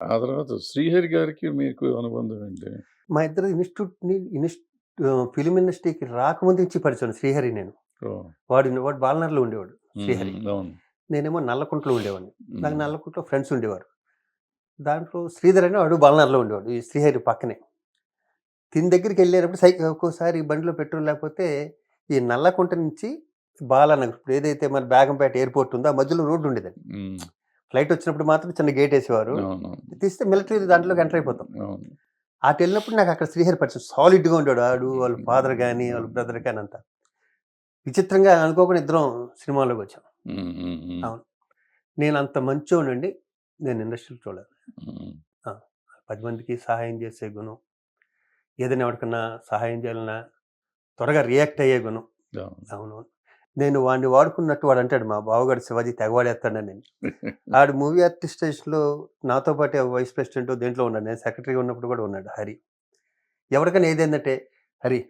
ఆ తర్వాత శ్రీహరి గారికి మీకు అనుబంధం ఏంటి? మా ఇద్దరు ఫిల్మ్ ఇండస్ట్రీకి రాకముందు నుంచి పరిచయం శ్రీహరి నేను. ఓహ్! వాడు బాలనగర్‌లో ఉండేవాడు శ్రీహరి. అవును. నేనేమో నల్లకుంటలో ఉండేవాడిని. నాకు నల్లకుంటలో ఫ్రెండ్స్ ఉండేవారు. దాంట్లో శ్రీధర్ అని వాడు బాలనగర్‌లో ఉండేవాడు. ఈ శ్రీహరి పక్కనే. తిని దగ్గరికెళ్ళేటప్పుడు ఒక్కోసారి బండిలో పెట్రోల్ లేకపోతే ఈ నల్లకుంట నుంచి బాలానగర్ ఇప్పుడు ఏదైతే మన బేగంపేట ఎయిర్‌పోర్ట్ ఉందో ఆ మధ్యలో రోడ్డు ఉండేదండి. ఫ్లైట్ వచ్చినప్పుడు మాత్రం చిన్న గేట్ ఏసేవారు. తీస్తే మిలిటరీ దాంట్లోకి ఎంటర్ అయిపోతాం. అటెళ్ళినప్పుడు నాకు అక్కడ శ్రీహరి పరిచయం. సాలిడ్‌గా ఉండేవాడు. ఆడు వాళ్ళ ఫాదర్ గాని, వాళ్ళ బ్రదర్ గాని అంతా. విచిత్రంగా అనుకోకుండా ఇద్దరం సినిమాలోకి వచ్చాం. అవును. నేను అంత మంచోనండి నేను ఇండస్ట్రీలో చూడలేదు. 10 మందికి సహాయం చేసే గుణం, ఏదైనా ఎవరికన్నా సహాయం చేయాలన్నా త్వరగా రియాక్ట్ అయ్యే గుణం. అవునవును. నేను వాడిని వాడుకున్నట్టు వాడు అంటాడు మా బావగాడు శివాజీ తెగవాడేస్తాడని నేను. ఆడు మూవీ ఆర్టిస్ట్ స్టేషన్‌లో నాతో పాటు వైస్ ప్రెసిడెంట్ దేంట్లో ఉన్నాడు. నేను సెక్రటరీగా ఉన్నప్పుడు కూడా ఉన్నాడు హరి. ఎవరికైనా ఏదైందంటే హరి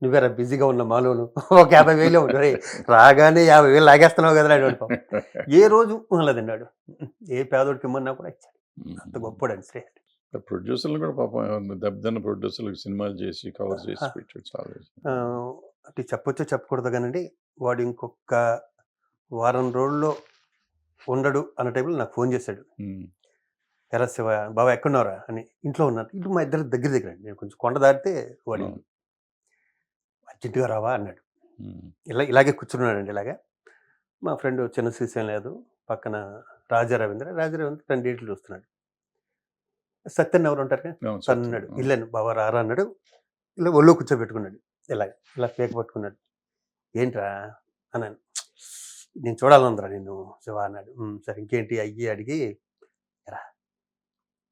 నువ్వేరా బిజీగా ఉన్న మాలోను ఒక 50,000 ఒరేయ్ రాగానే 50,000 లాగేస్తున్నావు కదరా అన్నాడు. ఏ రోజు లేదండి ఆడు. ఏ పేదోడికి ఇమ్మన్నా కూడా ఇచ్చాడు. అంత గొప్పోడండి శ్రీహరి. ప్రొడ్యూసర్లు కూడా పాపం దెబ్బతిన్న ప్రొడ్యూసర్లకు సినిమాలు చేసి కవర్ చేసి పెట్టాడు చాలా. అంటే చెప్పొచ్చో చెప్పకూడదు కానండి వాడు ఇంకొక వారం రోజుల్లో ఉండడు అన్న టైంలో నాకు ఫోన్ చేశాడు. ఎరా శివ బాబా ఎక్కడున్నారా అని. ఇంట్లో ఉన్నాను. ఇటు మా ఇద్దరు దగ్గర అండి. నేను కొంచెం కొండ దాటితే వాడి అర్జెంటుగా రావా అన్నాడు. ఇలాగే కూర్చున్నాడండి. ఇలాగే మా ఫ్రెండ్ చిన్న శ్రీశైలం లేదు పక్కన రాజారవీంద్ర 2 డేట్లు చూస్తున్నాడు. సత్యన్ ఎవరు ఉంటారు తను అన్నాడు. ఇల్లాను బాబా రారా అన్నాడు. ఇలా ఒళ్ళో కూర్చోబెట్టుకున్నాడు. ఇలా పేక పట్టుకున్నాడు. ఏంట్రా అన్నాను. నేను చూడాలనుందిరా నిన్ను శివ అన్నాడు. సరే ఇంకేంటి అయ్యి అడిగి రా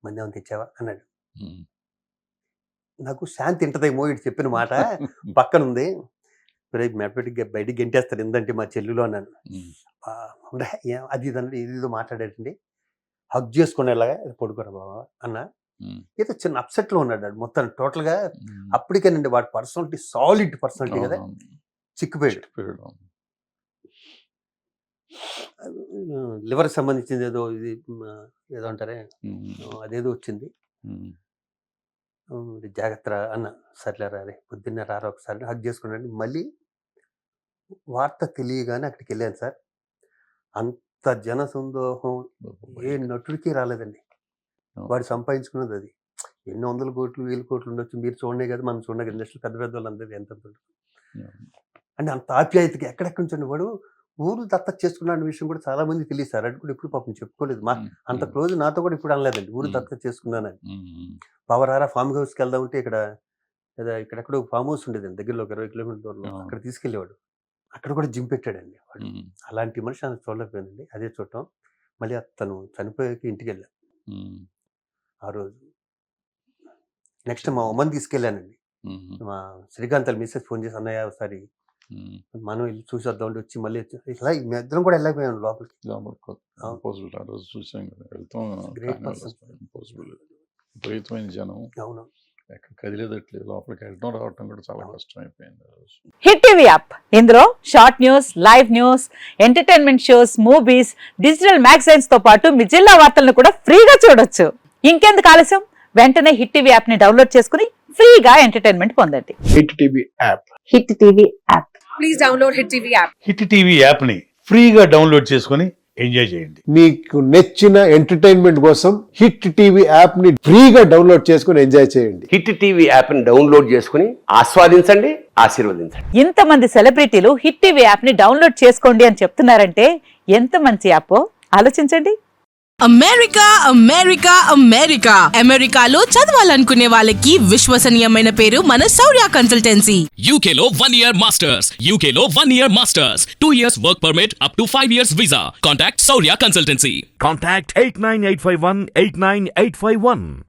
మంది ఏమైనా తెచ్చావా అన్నాడు. నాకు శాంతి ఇంటదేమో ఇటు చెప్పిన మాట పక్కనుంది. మెడపెట్టి బయటికి గెంటేస్తారు ఏందంటే మా చెల్లులో అన్నాను. అది ఇదన్నాడు. ఇదిదో మాట్లాడాడండి. హగ్ చేసుకునేలాగా పడుకోరా బాబా అన్న. ఏదో చిన్న అప్సెట్లో ఉన్నాడు మొత్తం టోటల్గా. అప్పటికేనండి వాడి పర్సనాలిటీ సాలిడ్ పర్సనాలిటీ కదా చిక్కుపోయాడు. లివర్ సంబంధించింది ఏదో ఇది ఏదో అంటారే అదేదో వచ్చింది. జాగ్రత్త అన్న. సర్లేరా రే పొద్దున్నే రారా ఒకసారి హగ్ చేసుకున్నాడు. మళ్ళీ వార్త తెలియగానే అక్కడికి వెళ్ళాను సార్. అంత జన సందోహం ఏ నటుడికి రాలేదండి. వాడు సంపాదించుకున్నది అది. ఎన్ని 100 కోట్లు 1000 కోట్లు ఉండొచ్చు. మీరు చూడనే కదా మనం చూడనే కదా ఇండస్ట్రీ పెద్ద వాళ్ళు అందరూ ఎంత అంటే అంత ఆప్యాయతకి ఎక్కడెక్కడి నుంచి వాడు ఊరు దత్తత చేసుకున్న విషయం కూడా చాలా మంది తెలియదు సార్. అది కూడా ఎప్పుడు పాపం చెప్పుకోలేదు. అంత క్లోజ్ నాతో కూడా ఇప్పుడు అనలేదండి ఊరు దత్తత చేసుకున్నానని. పవరారా ఫామ్ హౌస్కి వెళ్దాం అంటే ఇక్కడెక్కడో ఫామ్ హౌస్ ఉండేదండి దగ్గరలో 20 కిలోమీటర్ల దూరంలో. అక్కడ తీసుకెళ్ళేవాడు. అక్కడ కూడా జిమ్ పెట్టాడండి వాడు. అలాంటి మనిషి ఆయన చూడలేకపోయిందండి. అదే చూడటం. మళ్ళీ అతను చనిపోయాక ఇంటికి వెళ్ళాను ఆ రోజు. నెక్స్ట్ మా అమ్మని తీసుకెళ్ళానండి. మా శ్రీకాంత్ మిస్సెస్ ఫోన్ చేసి అన్నయ్య ఒకసారి మనం వెళ్ళి చూసి వద్దాం వచ్చి మళ్ళీ ఇలా ఇద్దరం కూడా వెళ్ళకపోయాం లోపలికి. విపరీతమైన జనం. అవును. కదిలేదట్లేదు. లోపలికి వెళ్ళడం రావటం కూడా చాలా కష్టం అయిపోయింది. హిట్ టీవీ యాప్ ఇందులో short news, live news, entertainment shows, movies, digital magazines తో పాటు మీ జిల్లా వార్తలను కూడా ఫ్రీగా చూడొచ్చు. ఇంకెందుకు ఆలస్యం, వెంటనే హిట్ టీవీ యాప్ ని డౌన్లోడ్ చేసుకుని ఫ్రీగా ఎంటర్టైన్మెంట్ పొందండి. Hit TV app. Hit TV app. Please download hit TV app. Hit TV app ని ఫ్రీగా డౌన్లోడ్ చేసుకుని ఎంజాయ్ చేయండి. మీకు నచ్చిన ఎంటర్టైన్మెంట్ కోసం హిట్ టీవీ యాప్ ని ఫ్రీగా డౌన్లోడ్ చేసుకుని ఎంజాయ్ చేయండి. హిట్ టీవీ యాప్ ని డౌన్లోడ్ చేసుకుని ఆస్వాదించండి, ఆశీర్వదించండి. ఇంతమంది సెలబ్రిటీలు హిట్ టీవీ యాప్ ని డౌన్లోడ్ చేసుకోండి అని చెప్తున్నారంటే ఎంత మంచి యాప్ ఆలోచించండి. అమెరికా అమెరికా అమెరికా అమెరికాలో చదవాలనుకునే వాళ్ళకి విశ్వసనీయమైన పేరు మన శౌర్య కన్సల్టెన్సీ. UK లో 1 year masters, UK లో 1 year masters, 2 years work permit up to 5 years visa. Contact Saurya Consultancy. Contact 89851 89851.